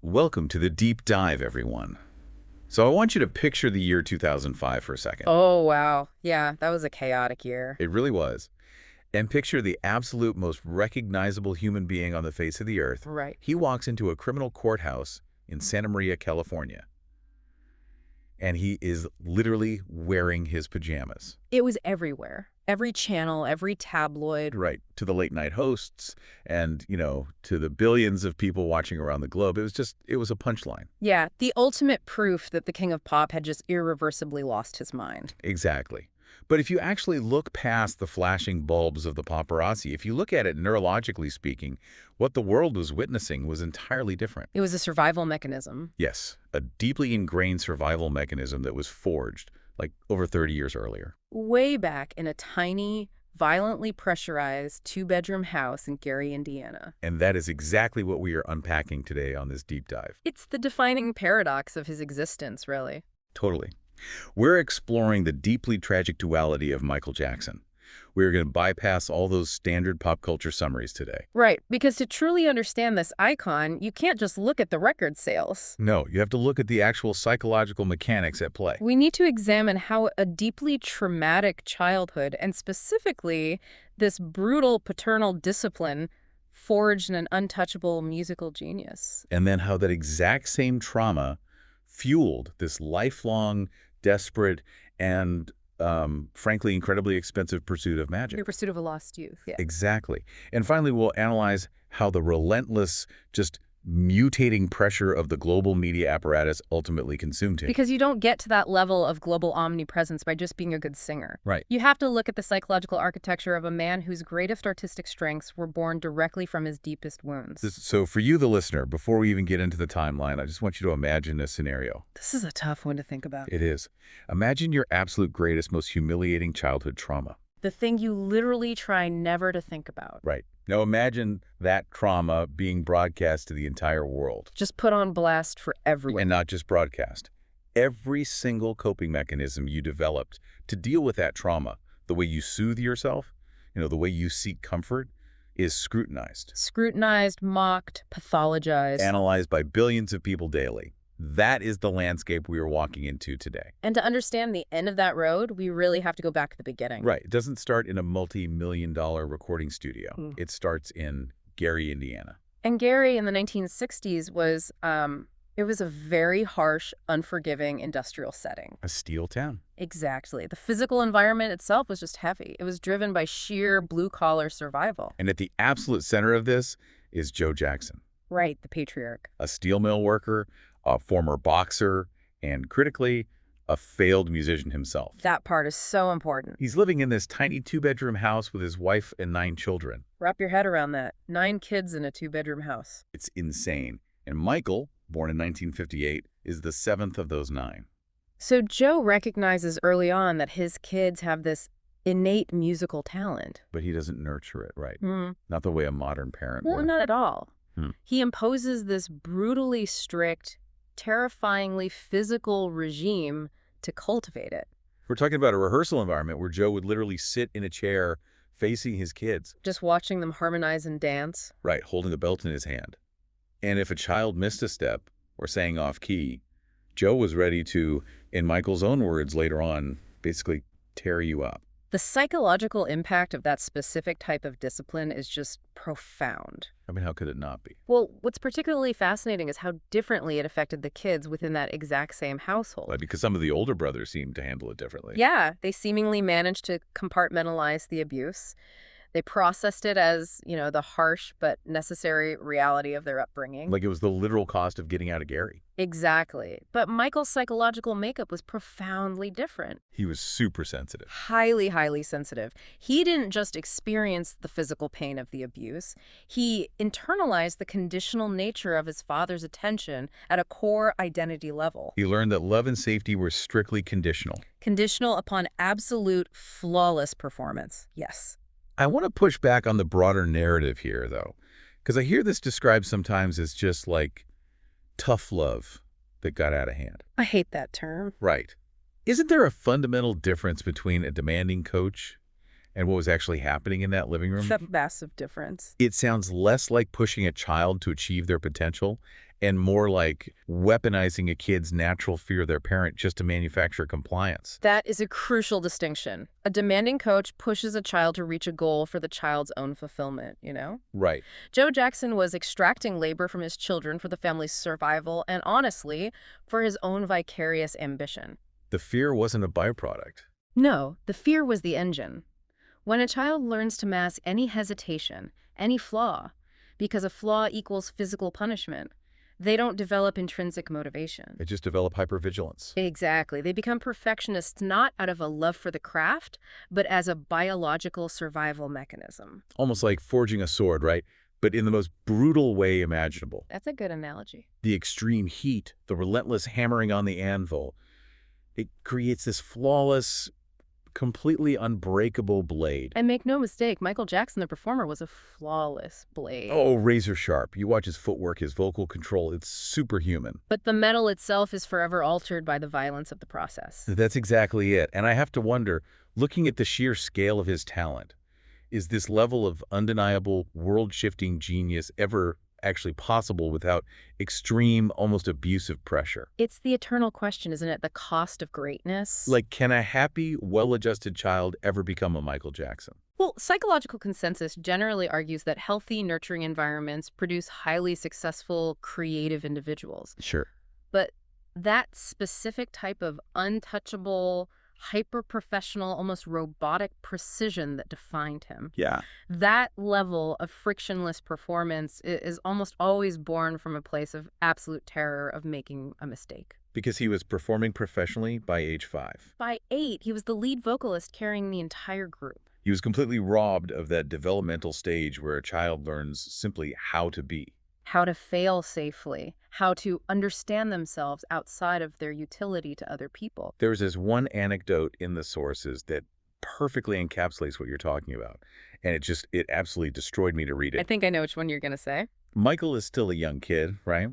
Welcome to the deep dive, everyone. So I want you to picture the year 2005 for a second. Oh, wow. Yeah, that was a chaotic year. It really was. And picture the absolute most recognizable human being on the face of the earth. Right. He walks into a criminal courthouse in Santa Maria, California. And he is literally wearing his pajamas. It was everywhere. Every channel, every tabloid. Right. To the late night hosts and, to the billions of people watching around the globe. It was a punchline. Yeah, the ultimate proof that the king of pop had just irreversibly lost his mind. Exactly. But if you actually look past the flashing bulbs of the paparazzi, if you look at it neurologically speaking, what the world was witnessing was entirely different. It was a survival mechanism. Yes, a deeply ingrained survival mechanism that was forged like over 30 years earlier. Way back in a tiny, violently pressurized two-bedroom house in Gary, Indiana. And that is exactly what we are unpacking today on this deep dive. It's the defining paradox of his existence, really. Totally. We're exploring the deeply tragic duality of Michael Jackson. We're going to bypass all those standard pop culture summaries today. Right, because to truly understand this icon, you can't just look at the record sales. No, you have to look at the actual psychological mechanics at play. We need to examine how a deeply traumatic childhood, and specifically this brutal paternal discipline, forged an untouchable musical genius. And then how that exact same trauma fueled this lifelong, desperate, and frankly, incredibly expensive pursuit of magic. Your pursuit of a lost youth. Yeah. Exactly. And finally, we'll analyze how the relentless, just mutating pressure of the global media apparatus ultimately consumed him. Because you don't get to that level of global omnipresence by just being a good singer. Right. You have to look at the psychological architecture of a man whose greatest artistic strengths were born directly from his deepest wounds. So for you, the listener, before we even get into the timeline, I just want you to imagine a scenario. This is a tough one to think about. It is. Imagine your absolute greatest, most humiliating childhood trauma. The thing you literally try never to think about. Right. Now imagine that trauma being broadcast to the entire world. Just put on blast for everyone. And not just broadcast. Every single coping mechanism you developed to deal with that trauma, the way you soothe yourself, the way you seek comfort, is scrutinized. Scrutinized, mocked, pathologized. Analyzed by billions of people daily. That is the landscape we are walking into today. And to understand the end of that road, we really have to go back to the beginning. Right. It doesn't start in a multi-million-dollar recording studio. It starts in Gary, Indiana. And Gary in the 1960s was, it was a very harsh, unforgiving industrial setting. A steel town. Exactly. The physical environment itself was just heavy. It was driven by sheer blue-collar survival. And at the absolute center of this is Joe Jackson. Right, the patriarch. A steel mill worker, a former boxer, and critically, a failed musician himself. That part is so important. He's living in this tiny two-bedroom house with his wife and 9 children. Wrap your head around that. 9 kids in a two-bedroom house. It's insane. And Michael, born in 1958, is the 7th of those 9. So Joe recognizes early on that his kids have this innate musical talent. But he doesn't nurture it, right? Mm. Not the way a modern parent Well, would. not at all. Hmm. He imposes this brutally strict, terrifyingly physical regime to cultivate it. We're talking about a rehearsal environment where Joe would literally sit in a chair facing his kids. Just watching them harmonize and dance. Right, holding a belt in his hand. And if a child missed a step or sang off key, Joe was ready to, in Michael's own words later on, basically tear you up. The psychological impact of that specific type of discipline is just profound. I mean, how could it not be? Well, what's particularly fascinating is how differently it affected the kids within that exact same household. Like, because some of the older brothers seemed to handle it differently. Yeah, they seemingly managed to compartmentalize the abuse. They processed it as, the harsh but necessary reality of their upbringing. Like it was the literal cost of getting out of Gary. Exactly. But Michael's psychological makeup was profoundly different. He was super sensitive. Highly, highly sensitive. He didn't just experience the physical pain of the abuse. He internalized the conditional nature of his father's attention at a core identity level. He learned that love and safety were strictly conditional. Conditional upon absolute, flawless performance. Yes. I want to push back on the broader narrative here, though, because I hear this described sometimes as just like tough love that got out of hand. I hate that term. Right. Isn't there a fundamental difference between a demanding coach and what was actually happening in that living room? It's a massive difference. It sounds less like pushing a child to achieve their potential and more like weaponizing a kid's natural fear of their parent just to manufacture compliance. That is a crucial distinction. A demanding coach pushes a child to reach a goal for the child's own fulfillment, you know? Right. Joe Jackson was extracting labor from his children for the family's survival and, honestly, for his own vicarious ambition. The fear wasn't a byproduct. No, the fear was the engine. When a child learns to mask any hesitation, any flaw, because a flaw equals physical punishment, they don't develop intrinsic motivation. It just developed hypervigilance. Exactly. They become perfectionists not out of a love for the craft, but as a biological survival mechanism. Almost like forging a sword, right? But in the most brutal way imaginable. That's a good analogy. The extreme heat, the relentless hammering on the anvil, it creates this flawless, completely unbreakable blade. And make no mistake, Michael Jackson, the performer, was a flawless blade. Oh, razor sharp. You watch his footwork, his vocal control, it's superhuman. But the metal itself is forever altered by the violence of the process. That's exactly it. And I have to wonder, looking at the sheer scale of his talent, is this level of undeniable, world-shifting genius ever actually possible without extreme, almost abusive pressure? It's the eternal question, isn't it? The cost of greatness. Like, can a happy, well-adjusted child ever become a Michael Jackson? Well, psychological consensus generally argues that healthy, nurturing environments produce highly successful, creative individuals. Sure. But that specific type of untouchable, hyper-professional, almost robotic precision that defined him, Yeah. that level of frictionless performance is almost always born from a place of absolute terror of making a mistake. Because he was performing professionally by age 5. By 8, he was the lead vocalist carrying the entire group. He was completely robbed of that developmental stage where a child learns simply how to be. How to fail safely, how to understand themselves outside of their utility to other people. There's this one anecdote in the sources that perfectly encapsulates what you're talking about. And it absolutely destroyed me to read I it. think I know which one you're going to say. Michael is still a young kid, right?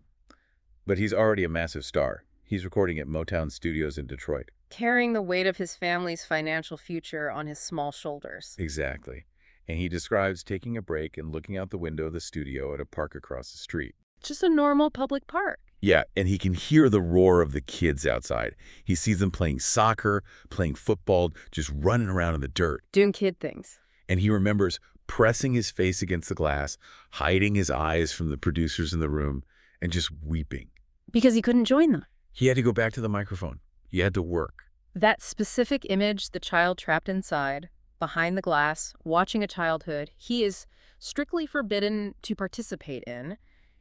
But he's already a massive star. He's recording at Motown Studios in Detroit. Carrying the weight of his family's financial future on his small shoulders. Exactly. And he describes taking a break and looking out the window of the studio at a park across the street. Just a normal public park. Yeah, and he can hear the roar of the kids outside. He sees them playing soccer, playing football, just running around in the dirt. Doing kid things. And he remembers pressing his face against the glass, hiding his eyes from the producers in the room, and just weeping. Because he couldn't join them. He had to go back to the microphone. He had to work. That specific image, the child trapped inside, behind the glass, watching a childhood he is strictly forbidden to participate in,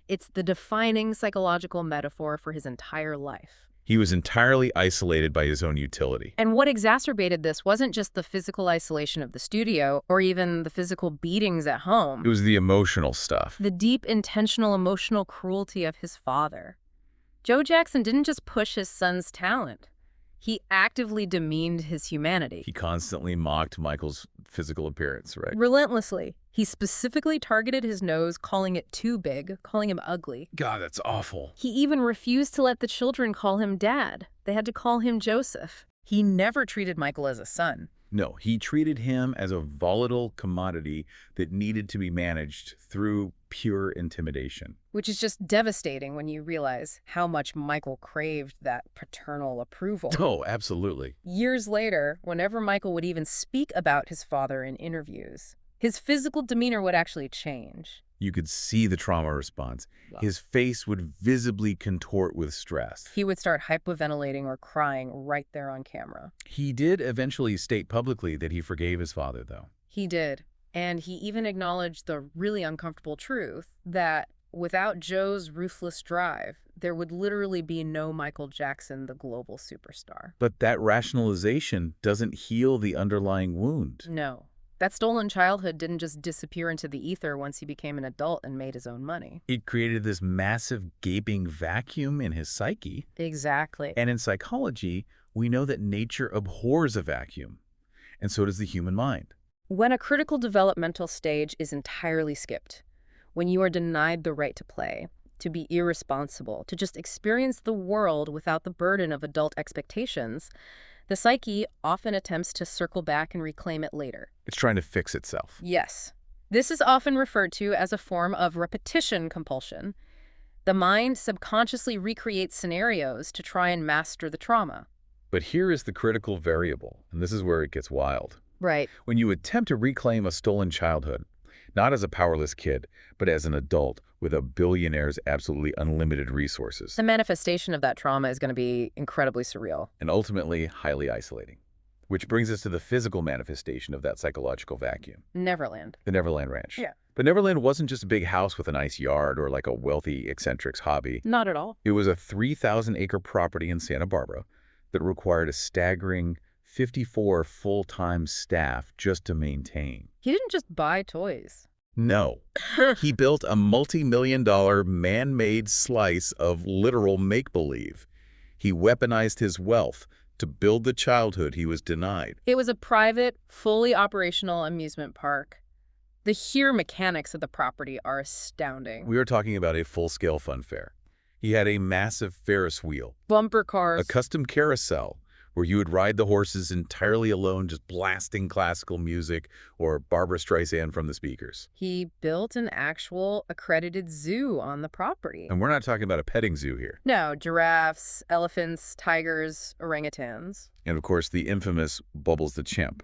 it's the defining psychological metaphor for his entire life. He was entirely isolated by his own utility. And what exacerbated this wasn't just the physical isolation of the studio or even the physical beatings at home. It was the emotional stuff. The deep, intentional, emotional cruelty of his father. Joe Jackson didn't just push his son's talent. He actively demeaned his humanity. He constantly mocked Michael's physical appearance, right? Relentlessly. He specifically targeted his nose, calling it too big, calling him ugly. God, that's awful. He even refused to let the children call him Dad. They had to call him Joseph. He never treated Michael as a son. No, he treated him as a volatile commodity that needed to be managed through pure intimidation. Which is just devastating when you realize how much Michael craved that paternal approval. Oh, absolutely. Years later, whenever Michael would even speak about his father in interviews, his physical demeanor would actually change. You could see the trauma response. Wow. His face would visibly contort with stress. He would start hyperventilating or crying right there on camera. He did eventually state publicly that he forgave his father, though. He did. And he even acknowledged the really uncomfortable truth that without Joe's ruthless drive, there would literally be no Michael Jackson, the global superstar. But that rationalization doesn't heal the underlying wound. No. That stolen childhood didn't just disappear into the ether once he became an adult and made his own money. It created this massive gaping vacuum in his psyche. Exactly. And in psychology, we know that nature abhors a vacuum, and so does the human mind. When a critical developmental stage is entirely skipped, when you are denied the right to play, to be irresponsible, to just experience the world without the burden of adult expectations, the psyche often attempts to circle back and reclaim it later. It's trying to fix itself. Yes. This is often referred to as a form of repetition compulsion. The mind subconsciously recreates scenarios to try and master the trauma. But here is the critical variable, and this is where it gets wild. Right. When you attempt to reclaim a stolen childhood, not as a powerless kid, but as an adult with a billionaire's absolutely unlimited resources, The manifestation of that trauma is going to be incredibly surreal. and ultimately highly isolating. Which brings us to the physical manifestation of that psychological vacuum, Neverland. the Neverland Ranch. Yeah. But Neverland wasn't just a big house with a nice yard or like a wealthy eccentric's hobby. Not at all. It was a 3,000-acre property in Santa Barbara that required a staggering 54 full-time staff just to maintain. He didn't just buy toys. No. He built a multi-million-dollar man-made slice of literal make-believe. He weaponized his wealth to build the childhood he was denied. It was a private, fully operational amusement park. The sheer mechanics of the property are astounding. We are talking about a full-scale fun fair. He had a massive Ferris wheel, Bumper cars. a custom carousel where you would ride the horses entirely alone, just blasting classical music or Barbra Streisand from the speakers. He built an actual accredited zoo on the property. And we're not talking about a petting zoo here. No, giraffes, elephants, tigers, orangutans. And of course, the infamous Bubbles the chimp,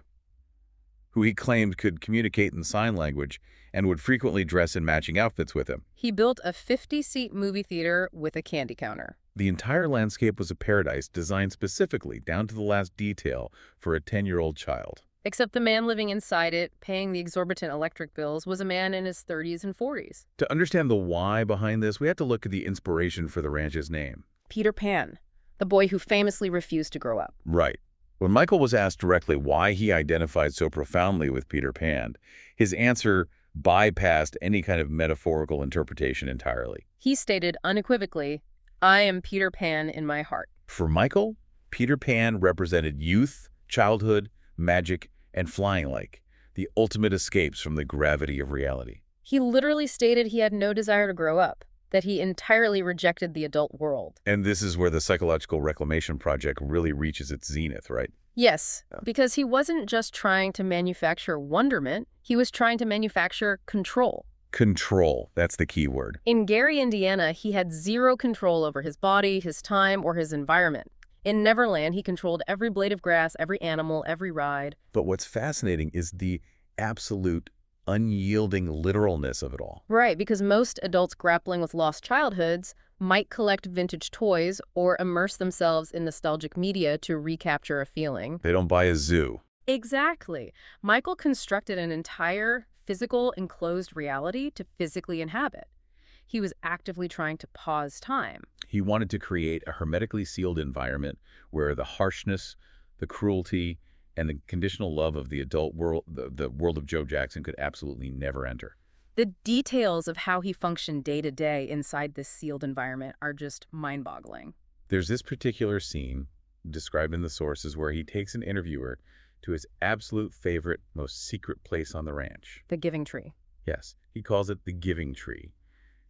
who he claimed could communicate in sign language and would frequently dress in matching outfits with him. He built a 50-seat movie theater with a candy counter. The entire landscape was a paradise designed specifically, down to the last detail, for a 10-year-old child. Except the man living inside it, paying the exorbitant electric bills, was a man in his 30s and 40s. To understand the why behind this, we have to look at the inspiration for the ranch's name. Peter Pan, the boy who famously refused to grow up. Right. When Michael was asked directly why he identified so profoundly with Peter Pan, his answer bypassed any kind of metaphorical interpretation entirely. He stated unequivocally, "I am Peter Pan in my heart." For Michael, Peter Pan represented youth, childhood, magic, and flying like the ultimate escapes from the gravity of reality. He literally stated he had no desire to grow up, that he entirely rejected the adult world. And this is where the Psychological Reclamation Project really reaches its zenith, right? Yes, because he wasn't just trying to manufacture wonderment, he was trying to manufacture control. Control, that's the key word. In Gary, Indiana, he had zero control over his body, his time, or his environment. In Neverland, he controlled every blade of grass, every animal, every ride. But what's fascinating is the absolute unyielding literalness of it all. Right, because most adults grappling with lost childhoods might collect vintage toys or immerse themselves in nostalgic media to recapture a feeling. They don't buy a zoo. Exactly. Michael constructed an entire physical enclosed reality to physically inhabit. He was actively trying to pause time. He wanted to create a hermetically sealed environment where the harshness, the cruelty, and the conditional love of the adult world, the world of Joe Jackson, could absolutely never enter. The details of how he functioned day to day inside this sealed environment are just mind-boggling. There's this particular scene described in the sources where he takes an interviewer to his absolute favorite, most secret place on the ranch. The Giving Tree. Yes, he calls it the Giving Tree.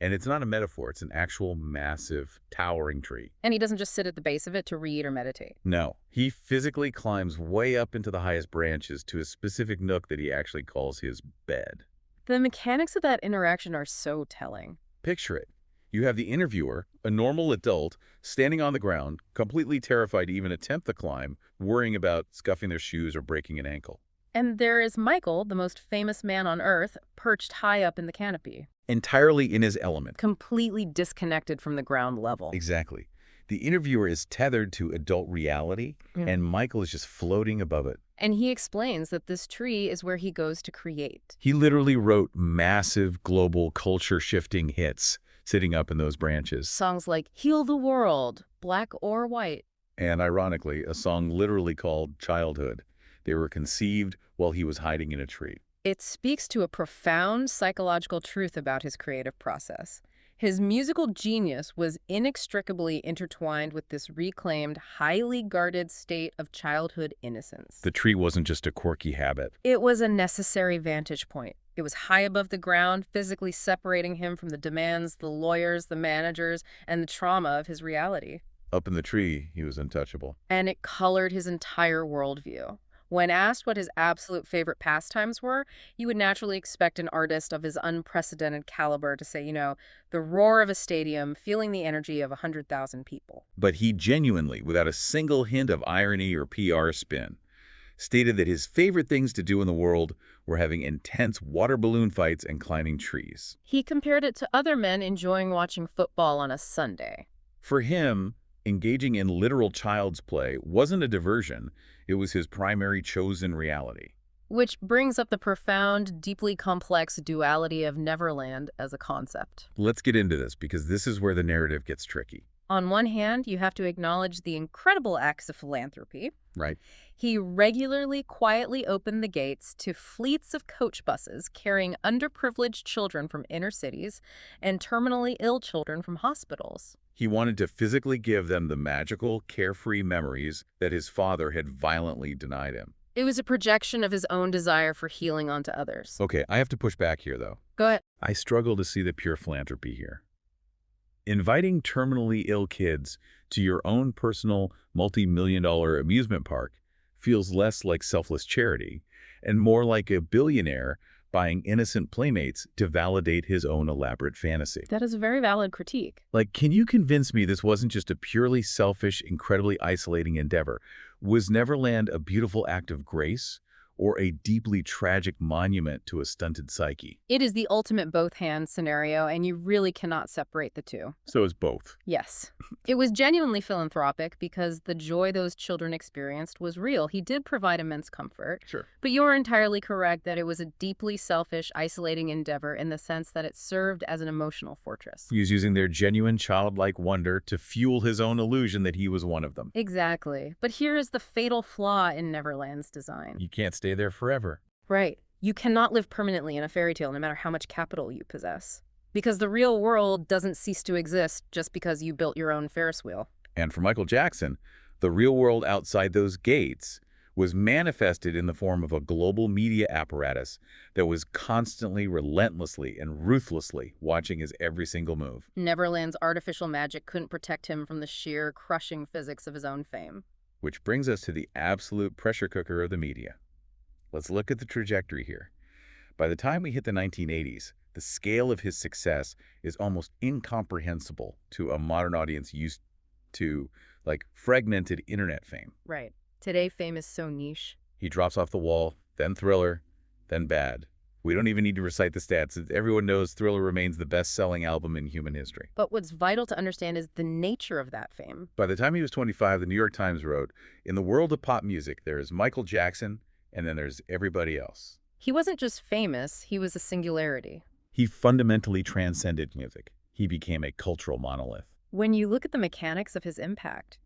And it's not a metaphor, it's an actual massive, towering tree. And he doesn't just sit at the base of it to read or meditate. No, he physically climbs way up into the highest branches to a specific nook that he actually calls his bed. The mechanics of that interaction are so telling. Picture it. You have the interviewer, a normal adult, standing on the ground, completely terrified to even attempt the climb, worrying about scuffing their shoes or breaking an ankle. And there is Michael, the most famous man on Earth, perched high up in the canopy, Entirely in his element. completely disconnected from the ground level. Exactly. The interviewer is tethered to adult reality, and Michael is just floating above it. And he explains that this tree is where he goes to create. He literally wrote massive global culture-shifting hits sitting up in those branches. Songs like Heal the World, Black or White. And ironically, a song literally called Childhood. They were conceived while he was hiding in a tree. It speaks to a profound psychological truth about his creative process. His musical genius was inextricably intertwined with this reclaimed, highly guarded state of childhood innocence. The tree wasn't just a quirky habit. It was a necessary vantage point. It was high above the ground, physically separating him from the demands, the lawyers, the managers, and the trauma of his reality. Up in the tree, he was untouchable. And it colored his entire worldview. When asked what his absolute favorite pastimes were, you would naturally expect an artist of his unprecedented caliber to say, the roar of a stadium, feeling the energy of 100,000 people. But he genuinely, without a single hint of irony or PR spin, stated that his favorite things to do in the world were having intense water balloon fights and climbing trees. He compared it to other men enjoying watching football on a Sunday. For him, engaging in literal child's play wasn't a diversion, it was his primary chosen reality. Which brings up the profound, deeply complex duality of Neverland as a concept. Let's get into this, because this is where the narrative gets tricky. On one hand, you have to acknowledge the incredible acts of philanthropy. Right. He regularly quietly opened the gates to fleets of coach buses carrying underprivileged children from inner cities and terminally ill children from hospitals. He wanted to physically give them the magical, carefree memories that his father had violently denied him. It was a projection of his own desire for healing onto others. Okay, I have to push back here, though. Go ahead. I struggle to see the pure philanthropy here. Inviting terminally ill kids to your own personal multi-million-dollar amusement park feels less like selfless charity and more like a billionaire buying innocent playmates to validate his own elaborate fantasy. That is a very valid critique. Like, can you convince me this wasn't just a purely selfish, incredibly isolating endeavor? Was Neverland a beautiful act of grace or a deeply tragic monument to a stunted psyche? It is the ultimate both-hand scenario, and you really cannot separate the two. So it's both. Yes. It was genuinely philanthropic because the joy those children experienced was real. He did provide immense comfort. Sure. But you're entirely correct that it was a deeply selfish, isolating endeavor in the sense that it served as an emotional fortress. He was using their genuine childlike wonder to fuel his own illusion that he was one of them. Exactly. But here is the fatal flaw in Neverland's design. You can't stay there forever. Right. You cannot live permanently in a fairy tale no matter how much capital you possess. Because the real world doesn't cease to exist just because you built your own Ferris wheel. And for Michael Jackson, the real world outside those gates was manifested in the form of a global media apparatus that was constantly, relentlessly, and ruthlessly watching his every single move. Neverland's artificial magic couldn't protect him from the sheer, crushing physics of his own fame. Which brings us to the absolute pressure cooker of the media. Let's look at the trajectory here. By the time we hit the 1980s, the scale of his success is almost incomprehensible to a modern audience used to, like, fragmented internet fame. Right. Today, fame is so niche. He drops off the wall, then Thriller, then Bad. We don't even need to recite the stats. Everyone knows Thriller remains the best-selling album in human history. But what's vital to understand is the nature of that fame. By the time he was 25, the New York Times wrote, "In the world of pop music, there is Michael Jackson, and then there's everybody else." He wasn't just famous, he was a singularity. He fundamentally transcended music. He became a cultural monolith. When you look at the mechanics of his impact,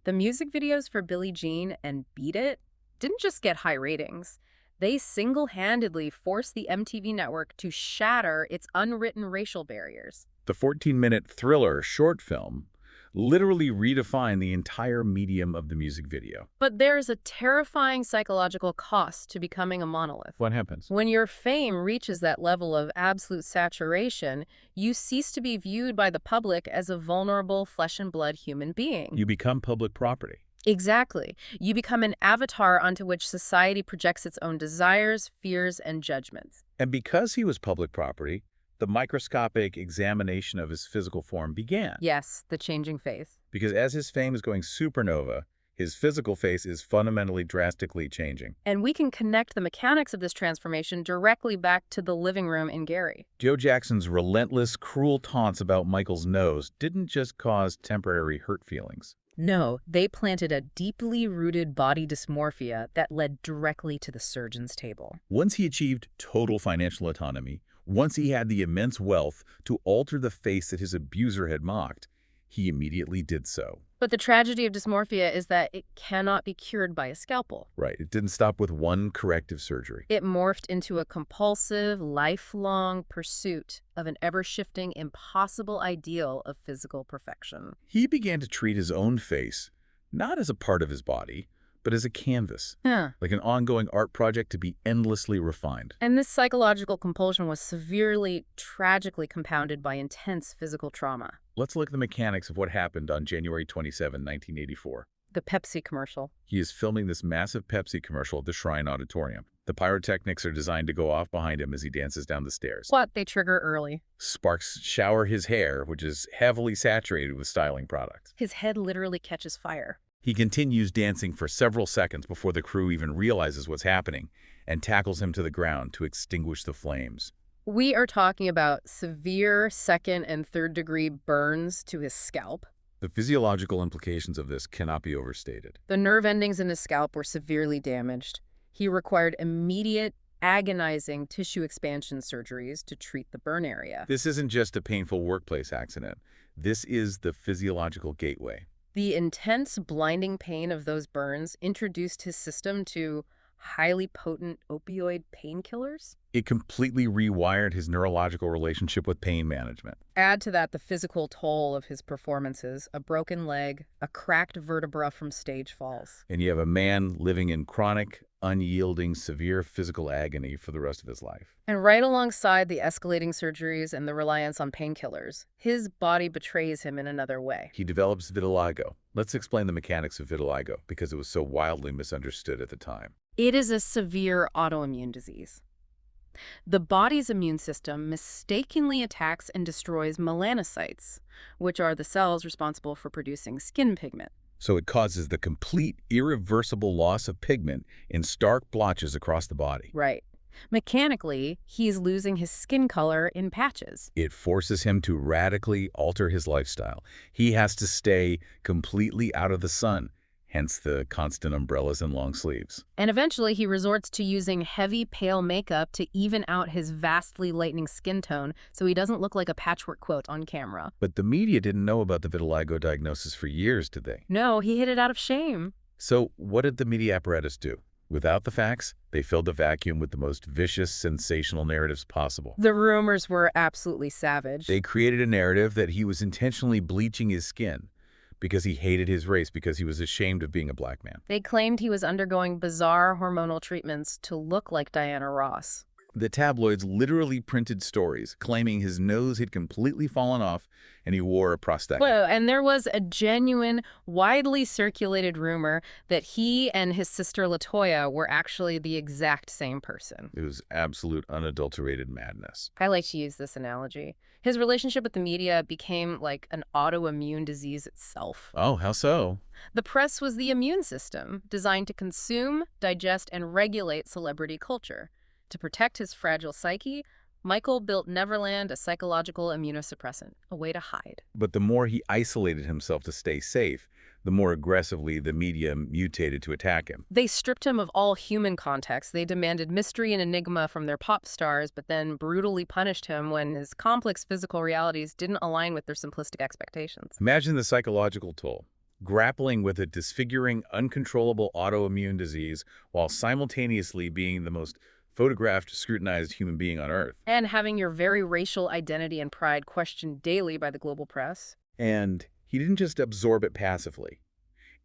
the music videos for Billie Jean and Beat It didn't just get high ratings. They single-handedly forced the MTV network to shatter its unwritten racial barriers. The 14-minute Thriller short film literally redefined the entire medium of the music video. But there is a terrifying psychological cost to becoming a monolith. What happens? When your fame reaches that level of absolute saturation, you cease to be viewed by the public as a vulnerable flesh and blood human being. You become public property. Exactly. You become an avatar onto which society projects its own desires, fears, and judgments. And because he was public property, the microscopic examination of his physical form began. Yes, the changing face. Because as his fame is going supernova, his physical face is fundamentally drastically changing. And we can connect the mechanics of this transformation directly back to the living room in Gary. Joe Jackson's relentless, cruel taunts about Michael's nose didn't just cause temporary hurt feelings. No, they planted a deeply rooted body dysmorphia that led directly to the surgeon's table. Once he achieved total financial autonomy, once he had the immense wealth to alter the face that his abuser had mocked, he immediately did so. But the tragedy of dysmorphia is that it cannot be cured by a scalpel. Right. It didn't stop with one corrective surgery. It morphed into a compulsive, lifelong pursuit of an ever-shifting, impossible ideal of physical perfection. He began to treat his own face not as a part of his body, but as a canvas, like an ongoing art project to be endlessly refined. And this psychological compulsion was severely, tragically compounded by intense physical trauma. Let's look at the mechanics of what happened on January 27, 1984. The Pepsi commercial. He is filming this massive Pepsi commercial at the Shrine Auditorium. The pyrotechnics are designed to go off behind him as he dances down the stairs. What? They trigger early. Sparks shower his hair, which is heavily saturated with styling products. His head literally catches fire. He continues dancing for several seconds before the crew even realizes what's happening and tackles him to the ground to extinguish the flames. We are talking about severe second and third degree burns to his scalp. The physiological implications of this cannot be overstated. The nerve endings in his scalp were severely damaged. He required immediate, agonizing tissue expansion surgeries to treat the burn area. This isn't just a painful workplace accident. This is the physiological gateway. The intense, blinding pain of those burns introduced his system to highly potent opioid painkillers. It completely rewired his neurological relationship with pain management. Add to that the physical toll of his performances, a broken leg, a cracked vertebra from stage falls. And you have a man living in chronic, unyielding, severe physical agony for the rest of his life. And right alongside the escalating surgeries and the reliance on painkillers, his body betrays him in another way. He develops vitiligo. Let's explain the mechanics of vitiligo, because it was so wildly misunderstood at the time. It is a severe autoimmune disease. The body's immune system mistakenly attacks and destroys melanocytes, which are the cells responsible for producing skin pigment. So it causes the complete, irreversible loss of pigment in stark blotches across the body. Right. Mechanically, he's losing his skin color in patches. It forces him to radically alter his lifestyle. He has to stay completely out of the sun, hence the constant umbrellas and long sleeves. And eventually he resorts to using heavy, pale makeup to even out his vastly lightening skin tone so he doesn't look like a patchwork quilt on camera. But the media didn't know about the vitiligo diagnosis for years, did they? No, he hid it out of shame. So what did the media apparatus do? Without the facts, they filled the vacuum with the most vicious, sensational narratives possible. The rumors were absolutely savage. They created a narrative that he was intentionally bleaching his skin because he hated his race, because he was ashamed of being a black man. They claimed he was undergoing bizarre hormonal treatments to look like Diana Ross. The tabloids literally printed stories claiming his nose had completely fallen off and he wore a prosthetic. Well, and there was a genuine, widely circulated rumor that he and his sister LaToya were actually the exact same person. It was absolute unadulterated madness. I like to use this analogy. His relationship with the media became like an autoimmune disease itself. Oh, how so? The press was the immune system, designed to consume, digest, and regulate celebrity culture. To protect his fragile psyche, Michael built Neverland, a psychological immunosuppressant, a way to hide. But the more he isolated himself to stay safe, the more aggressively the media mutated to attack him. They stripped him of all human context. They demanded mystery and enigma from their pop stars, but then brutally punished him when his complex physical realities didn't align with their simplistic expectations. Imagine the psychological toll. Grappling with a disfiguring, uncontrollable autoimmune disease while simultaneously being the most photographed, scrutinized human being on Earth. And having your very racial identity and pride questioned daily by the global press. And he didn't just absorb it passively.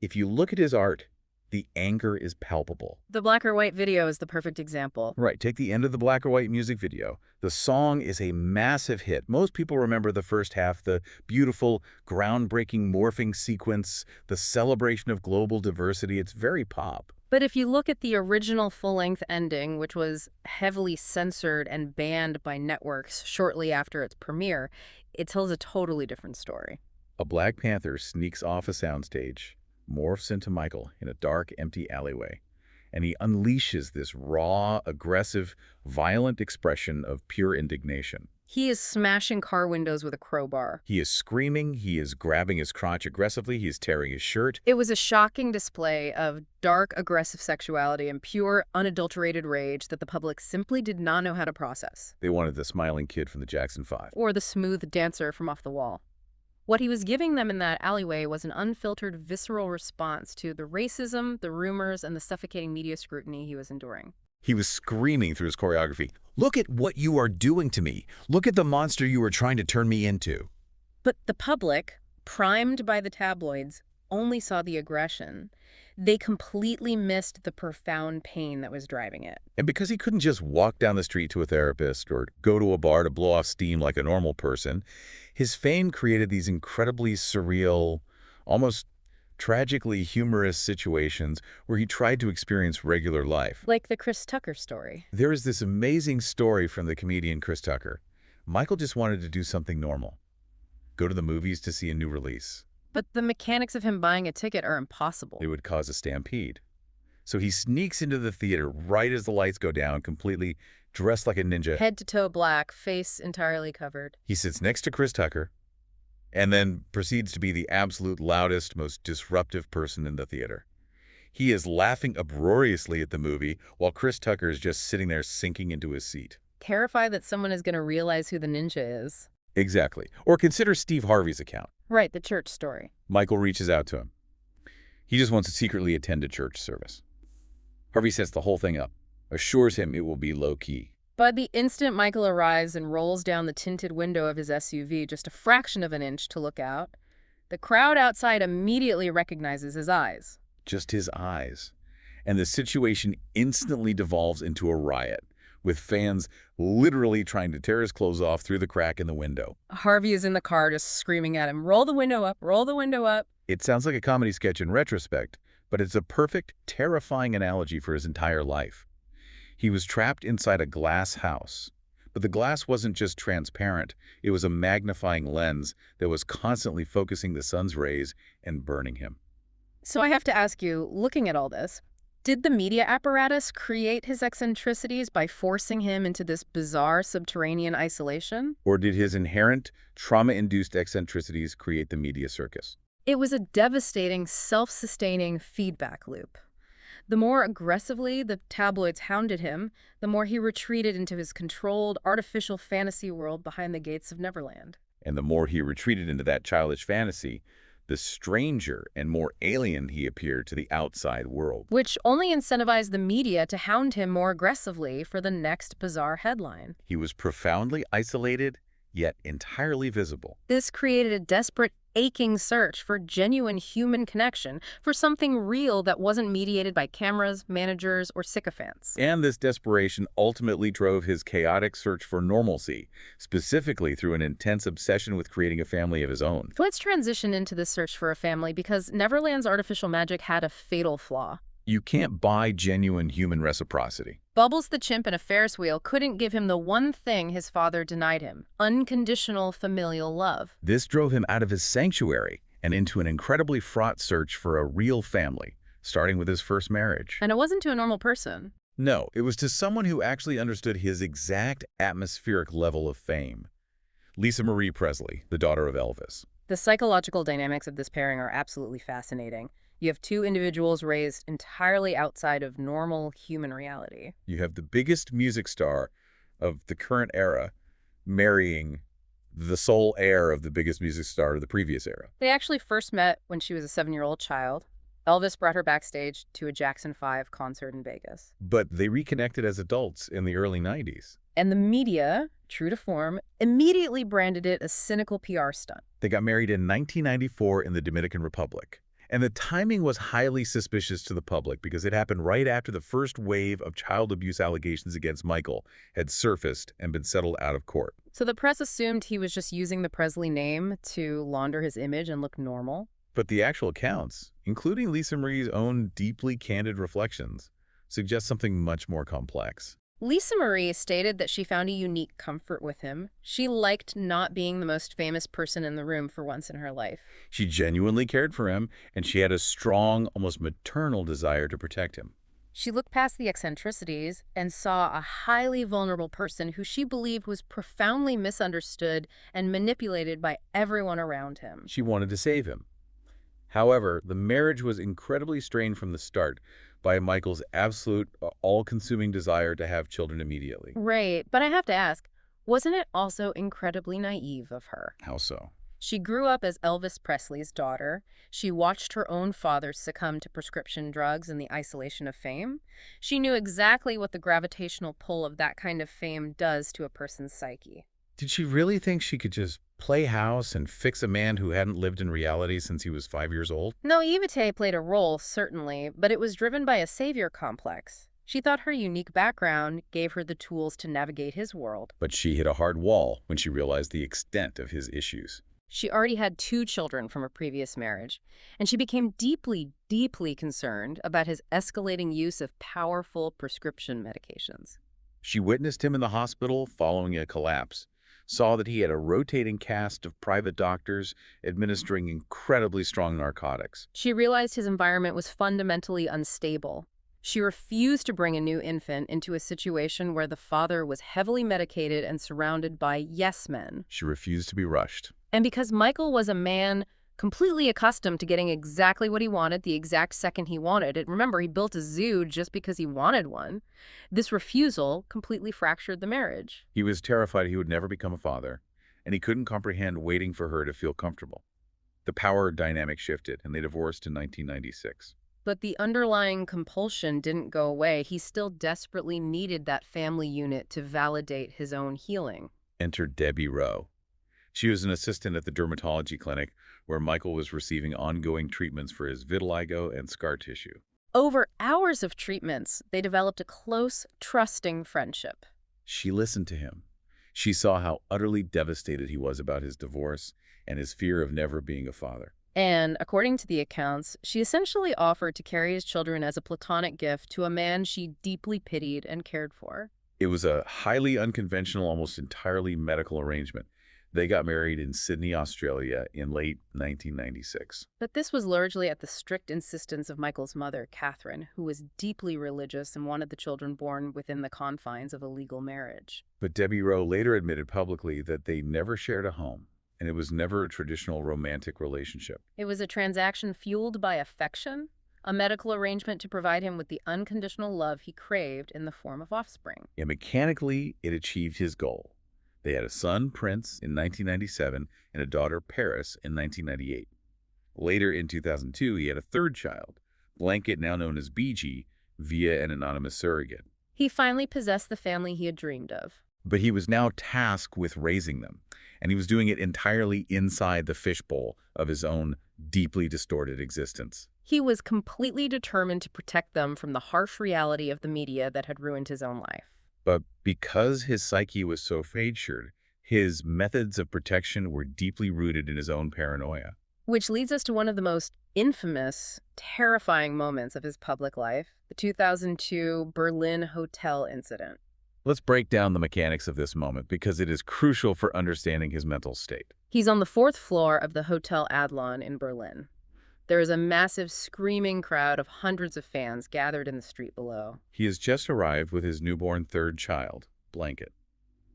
If you look at his art, the anger is palpable. The black or white video is the perfect example. Right, take the end of the black or white music video. The song is a massive hit. Most people remember the first half, the beautiful, groundbreaking morphing sequence, the celebration of global diversity. It's very pop. But if you look at the original full-length ending, which was heavily censored and banned by networks shortly after its premiere, it tells a totally different story. A Black Panther sneaks off a soundstage, morphs into Michael in a dark, empty alleyway, and he unleashes this raw, aggressive, violent expression of pure indignation. He is smashing car windows with a crowbar. He is screaming, he is grabbing his crotch aggressively, he is tearing his shirt. It was a shocking display of dark, aggressive sexuality and pure, unadulterated rage that the public simply did not know how to process. They wanted the smiling kid from the Jackson 5. Or the smooth dancer from Off the Wall. What he was giving them in that alleyway was an unfiltered, visceral response to the racism, the rumors, and the suffocating media scrutiny he was enduring. He was screaming through his choreography, "Look at what you are doing to me. Look at the monster you are trying to turn me into." But the public, primed by the tabloids, only saw the aggression. They completely missed the profound pain that was driving it. And because he couldn't just walk down the street to a therapist or go to a bar to blow off steam like a normal person, his fame created these incredibly surreal, almost tragically humorous situations where he tried to experience regular life. Like the Chris Tucker story. There is this amazing story from the comedian Chris Tucker. Michael just wanted to do something normal. Go to the movies to see a new release. But the mechanics of him buying a ticket are impossible. It would cause a stampede. So he sneaks into the theater right as the lights go down, completely dressed like a ninja. Head to toe black, face entirely covered. He sits next to Chris Tucker and then proceeds to be the absolute loudest, most disruptive person in the theater. He is laughing uproariously at the movie while Chris Tucker is just sitting there sinking into his seat. Terrified that someone is going to realize who the ninja is. Exactly. Or consider Steve Harvey's account. Right, the church story. Michael reaches out to him. He just wants to secretly attend a church service. Harvey sets the whole thing up, assures him it will be low-key. But the instant Michael arrives and rolls down the tinted window of his SUV just a fraction of an inch to look out, the crowd outside immediately recognizes his eyes. Just his eyes. And the situation instantly devolves into a riot, with fans literally trying to tear his clothes off through the crack in the window. Harvey is in the car just screaming at him, "Roll the window up, roll the window up." It sounds like a comedy sketch in retrospect, but it's a perfect, terrifying analogy for his entire life. He was trapped inside a glass house, but the glass wasn't just transparent. It was a magnifying lens that was constantly focusing the sun's rays and burning him. So I have to ask you, looking at all this, did the media apparatus create his eccentricities by forcing him into this bizarre subterranean isolation? Or did his inherent, trauma-induced eccentricities create the media circus? It was a devastating, self-sustaining feedback loop. The more aggressively the tabloids hounded him, the more he retreated into his controlled, artificial fantasy world behind the gates of Neverland. And the more he retreated into that childish fantasy, the stranger and more alien he appeared to the outside world. Which only incentivized the media to hound him more aggressively for the next bizarre headline. He was profoundly isolated, yet entirely visible. This created a desperate, aching search for genuine human connection, for something real that wasn't mediated by cameras, managers, or sycophants. And this desperation ultimately drove his chaotic search for normalcy, specifically through an intense obsession with creating a family of his own. Let's transition into this search for a family because Neverland's artificial magic had a fatal flaw. You can't buy genuine human reciprocity. Bubbles the chimp in a Ferris wheel couldn't give him the one thing his father denied him: unconditional familial love. This drove him out of his sanctuary and into an incredibly fraught search for a real family, starting with his first marriage. And it wasn't to a normal person. No, it was to someone who actually understood his exact atmospheric level of fame. Lisa Marie Presley, the daughter of Elvis. The psychological dynamics of this pairing are absolutely fascinating. You have two individuals raised entirely outside of normal human reality. You have the biggest music star of the current era marrying the sole heir of the biggest music star of the previous era. They actually first met when she was a 7-year-old child. Elvis brought her backstage to a Jackson 5 concert in Vegas. But they reconnected as adults in the early 90s. And the media, true to form, immediately branded it a cynical PR stunt. They got married in 1994 in the Dominican Republic. And the timing was highly suspicious to the public because it happened right after the first wave of child abuse allegations against Michael had surfaced and been settled out of court. So the press assumed he was just using the Presley name to launder his image and look normal. But the actual accounts, including Lisa Marie's own deeply candid reflections, suggest something much more complex. Lisa Marie stated that she found a unique comfort with him. She liked not being the most famous person in the room for once in her life. She genuinely cared for him, and she had a strong, almost maternal desire to protect him. She looked past the eccentricities and saw a highly vulnerable person who she believed was profoundly misunderstood and manipulated by everyone around him. She wanted to save him. However, the marriage was incredibly strained from the start by Michael's absolute, all-consuming desire to have children immediately. Right, but I have to ask, wasn't it also incredibly naive of her? How so? She grew up as Elvis Presley's daughter. She watched her own father succumb to prescription drugs and the isolation of fame. She knew exactly what the gravitational pull of that kind of fame does to a person's psyche. Did she really think she could just play house and fix a man who hadn't lived in reality since he was 5 years old? Naivete played a role, certainly, but it was driven by a savior complex. She thought her unique background gave her the tools to navigate his world. But she hit a hard wall when she realized the extent of his issues. She already had 2 children from a previous marriage, and she became deeply, deeply concerned about his escalating use of powerful prescription medications. She witnessed him in the hospital following a collapse, saw that he had a rotating cast of private doctors administering incredibly strong narcotics. She realized his environment was fundamentally unstable. She refused to bring a new infant into a situation where the father was heavily medicated and surrounded by yes men. She refused to be rushed. And because Michael was a man completely accustomed to getting exactly what he wanted the exact second he wanted it, remember, he built a zoo just because he wanted one, this refusal completely fractured the marriage. He was terrified he would never become a father, and he couldn't comprehend waiting for her to feel comfortable. The power dynamic shifted, and they divorced in 1996. But the underlying compulsion didn't go away. He still desperately needed that family unit to validate his own healing. Enter Debbie Rowe. She was an assistant at the dermatology clinic where Michael was receiving ongoing treatments for his vitiligo and scar tissue. Over hours of treatments, they developed a close, trusting friendship. She listened to him. She saw how utterly devastated he was about his divorce and his fear of never being a father. And, according to the accounts, she essentially offered to carry his children as a platonic gift to a man she deeply pitied and cared for. It was a highly unconventional, almost entirely medical arrangement. They got married in Sydney, Australia in late 1996. But this was largely at the strict insistence of Michael's mother, Catherine, who was deeply religious and wanted the children born within the confines of a legal marriage. But Debbie Rowe later admitted publicly that they never shared a home, and it was never a traditional romantic relationship. It was a transaction fueled by affection, a medical arrangement to provide him with the unconditional love he craved in the form of offspring. And mechanically, it achieved his goal. They had a son, Prince, in 1997, and a daughter, Paris, in 1998. Later, in 2002, he had a third child, Blanket, now known as BG, via an anonymous surrogate. He finally possessed the family he had dreamed of. But he was now tasked with raising them, and he was doing it entirely inside the fishbowl of his own deeply distorted existence. He was completely determined to protect them from the harsh reality of the media that had ruined his own life. But because his psyche was so fractured, his methods of protection were deeply rooted in his own paranoia. Which leads us to one of the most infamous, terrifying moments of his public life, the 2002 Berlin hotel incident. Let's break down the mechanics of this moment because it is crucial for understanding his mental state. He's on the 4th floor of the Hotel Adlon in Berlin. There is a massive screaming crowd of hundreds of fans gathered in the street below. He has just arrived with his newborn third child, Blanket.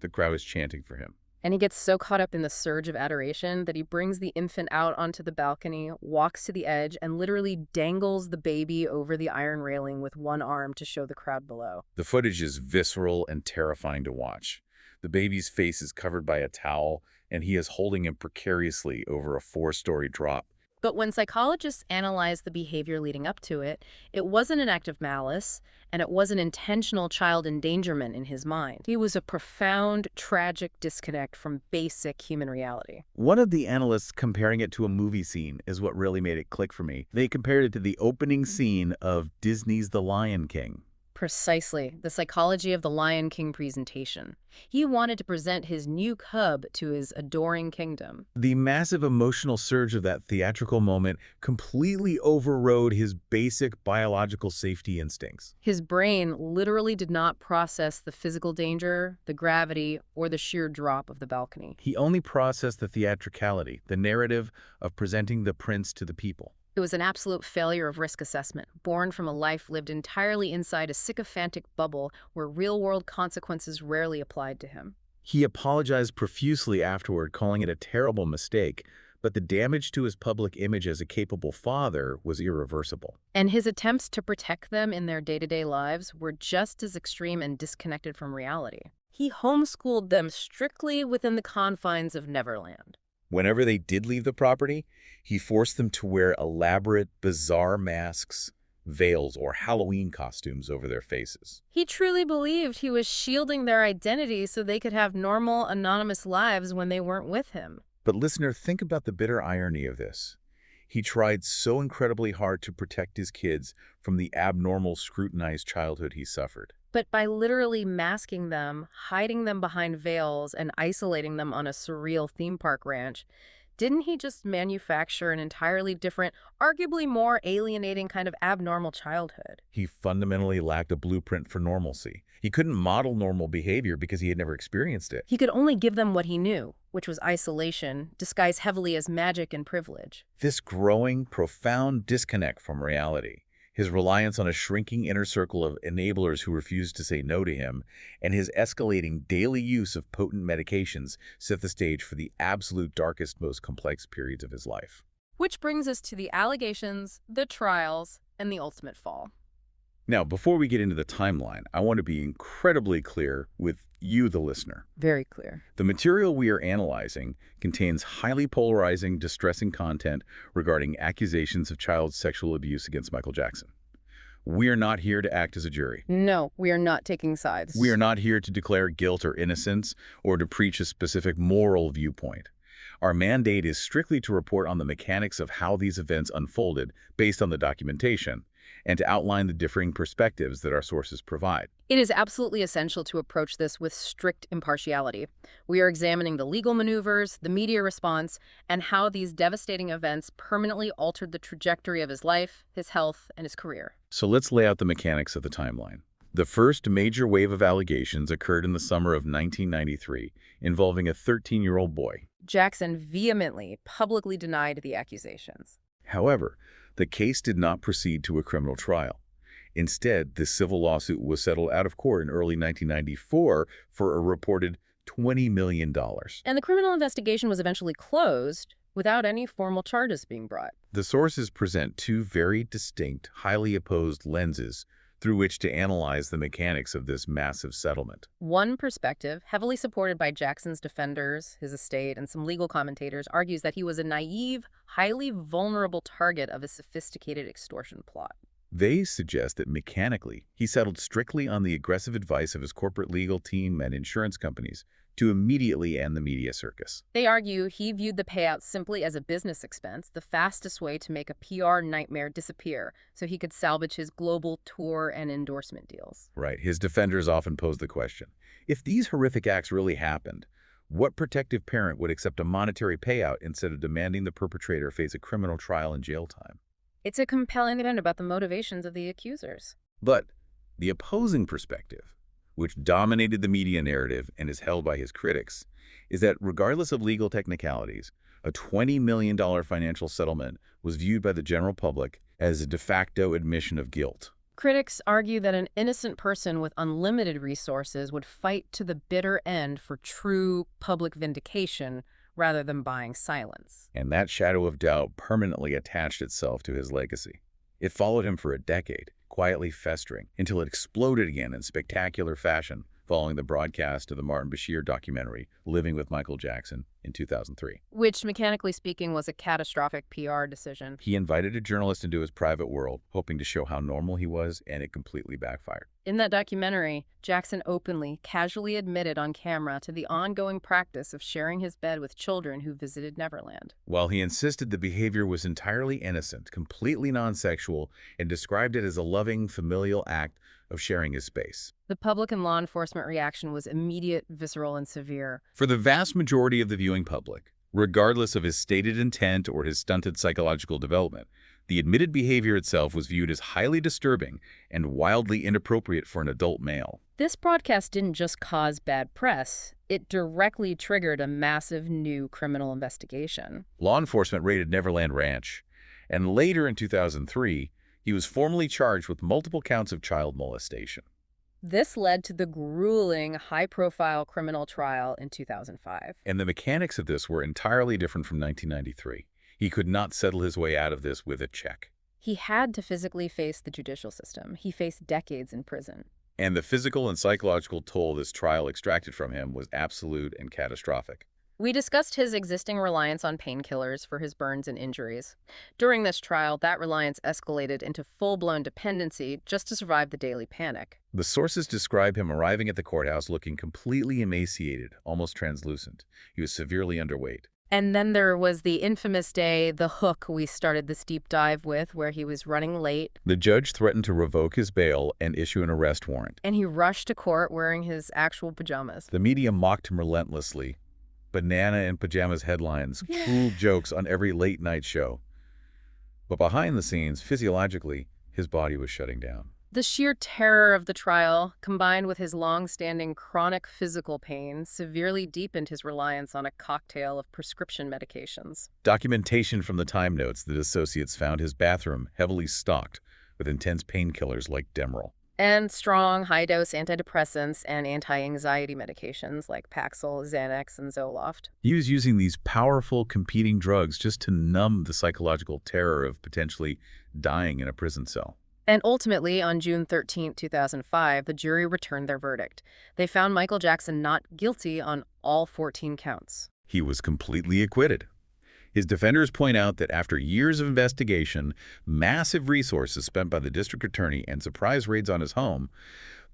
The crowd is chanting for him. And he gets so caught up in the surge of adoration that he brings the infant out onto the balcony, walks to the edge, and literally dangles the baby over the iron railing with one arm to show the crowd below. The footage is visceral and terrifying to watch. The baby's face is covered by a towel, and he is holding him precariously over a 4-story drop. But when psychologists analyzed the behavior leading up to it, it wasn't an act of malice, and it wasn't intentional child endangerment in his mind. It was a profound, tragic disconnect from basic human reality. One of the analysts comparing it to a movie scene is what really made it click for me. They compared it to the opening scene of Disney's The Lion King. Precisely, the psychology of the Lion King presentation. He wanted to present his new cub to his adoring kingdom. The massive emotional surge of that theatrical moment completely overrode his basic biological safety instincts. His brain literally did not process the physical danger, the gravity, or the sheer drop of the balcony. He only processed the theatricality, the narrative of presenting the prince to the people. It was an absolute failure of risk assessment, born from a life lived entirely inside a sycophantic bubble where real-world consequences rarely applied to him. He apologized profusely afterward, calling it a terrible mistake, but the damage to his public image as a capable father was irreversible. And his attempts to protect them in their day-to-day lives were just as extreme and disconnected from reality. He homeschooled them strictly within the confines of Neverland. Whenever they did leave the property, he forced them to wear elaborate, bizarre masks, veils, or Halloween costumes over their faces. He truly believed he was shielding their identity so they could have normal, anonymous lives when they weren't with him. But listener, think about the bitter irony of this. He tried so incredibly hard to protect his kids from the abnormal, scrutinized childhood he suffered. But by literally masking them, hiding them behind veils, and isolating them on a surreal theme park ranch, Didn't he just manufacture an entirely different, arguably more alienating kind of abnormal childhood? He fundamentally lacked a blueprint for normalcy. He couldn't model normal behavior because he had never experienced it. He could only give them what he knew, which was isolation, disguised heavily as magic and privilege. This growing, profound disconnect from reality, his reliance on a shrinking inner circle of enablers who refused to say no to him, and his escalating daily use of potent medications set the stage for the absolute darkest, most complex periods of his life. Which brings us to the allegations, the trials, and the ultimate fall. Now, before we get into the timeline, I want to be incredibly clear with you, the listener. Very clear. The material we are analyzing contains highly polarizing, distressing content regarding accusations of child sexual abuse against Michael Jackson. We are not here to act as a jury. No, we are not taking sides. We are not here to declare guilt or innocence or to preach a specific moral viewpoint. Our mandate is strictly to report on the mechanics of how these events unfolded based on the documentation, and to outline the differing perspectives that our sources provide. It is absolutely essential to approach this with strict impartiality. We are examining the legal maneuvers, the media response, and how these devastating events permanently altered the trajectory of his life, his health, and his career. So let's lay out the mechanics of the timeline. The first major wave of allegations occurred in the summer of 1993, involving a 13-year-old boy. Jackson vehemently, publicly denied the accusations. However, the case did not proceed to a criminal trial. Instead, the civil lawsuit was settled out of court in early 1994 for a reported $20 million. And the criminal investigation was eventually closed without any formal charges being brought. The sources present two very distinct, highly opposed lenses through which to analyze the mechanics of this massive settlement. One perspective, heavily supported by Jackson's defenders, his estate, and some legal commentators, argues that he was a naive, highly vulnerable target of a sophisticated extortion plot. They suggest that mechanically, he settled strictly on the aggressive advice of his corporate legal team and insurance companies to immediately end the media circus. They argue he viewed the payout simply as a business expense, the fastest way to make a PR nightmare disappear so he could salvage his global tour and endorsement deals. Right. His defenders often pose the question, if these horrific acts really happened, what protective parent would accept a monetary payout instead of demanding the perpetrator face a criminal trial and jail time? It's a compelling event about the motivations of the accusers. But the opposing perspective, which dominated the media narrative and is held by his critics, is that regardless of legal technicalities, a $20 million financial settlement was viewed by the general public as a de facto admission of guilt. Critics argue that an innocent person with unlimited resources would fight to the bitter end for true public vindication rather than buying silence. And that shadow of doubt permanently attached itself to his legacy. It followed him for a decade, quietly festering, until it exploded again in spectacular fashion following the broadcast of the Martin Bashir documentary, Living with Michael Jackson, in 2003. Which, mechanically speaking, was a catastrophic PR decision. He invited a journalist into his private world, hoping to show how normal he was, and it completely backfired. In that documentary, Jackson openly, casually admitted on camera to the ongoing practice of sharing his bed with children who visited Neverland. While he insisted the behavior was entirely innocent, completely non-sexual, and described it as a loving, familial act of sharing his space. The public and law enforcement reaction was immediate, visceral, and severe. For the vast majority of the viewing public, regardless of his stated intent or his stunted psychological development, the admitted behavior itself was viewed as highly disturbing and wildly inappropriate for an adult male. This broadcast didn't just cause bad press, it directly triggered a massive new criminal investigation. Law enforcement raided Neverland Ranch, and later in 2003, he was formally charged with multiple counts of child molestation. This led to the grueling, high-profile criminal trial in 2005. And the mechanics of this were entirely different from 1993. He could not settle his way out of this with a check. He had to physically face the judicial system. He faced decades in prison. And the physical and psychological toll this trial extracted from him was absolute and catastrophic. We discussed his existing reliance on painkillers for his burns and injuries. During this trial, that reliance escalated into full-blown dependency just to survive the daily panic. The sources describe him arriving at the courthouse looking completely emaciated, almost translucent. He was severely underweight. And then there was the infamous day, the hook we started this deep dive with, where he was running late. The judge threatened to revoke his bail and issue an arrest warrant. And he rushed to court wearing his actual pajamas. The media mocked him relentlessly, banana in pajamas headlines, cruel jokes on every late-night show. But behind the scenes, physiologically, his body was shutting down. The sheer terror of the trial, combined with his long-standing chronic physical pain, severely deepened his reliance on a cocktail of prescription medications. Documentation from the time notes that associates found his bathroom heavily stocked with intense painkillers like Demerol. And strong, high-dose antidepressants and anti-anxiety medications like Paxil, Xanax, and Zoloft. He was using these powerful competing drugs just to numb the psychological terror of potentially dying in a prison cell. And ultimately, on June 13, 2005, the jury returned their verdict. They found Michael Jackson not guilty on all 14 counts. He was completely acquitted. His defenders point out that after years of investigation, massive resources spent by the district attorney, and surprise raids on his home,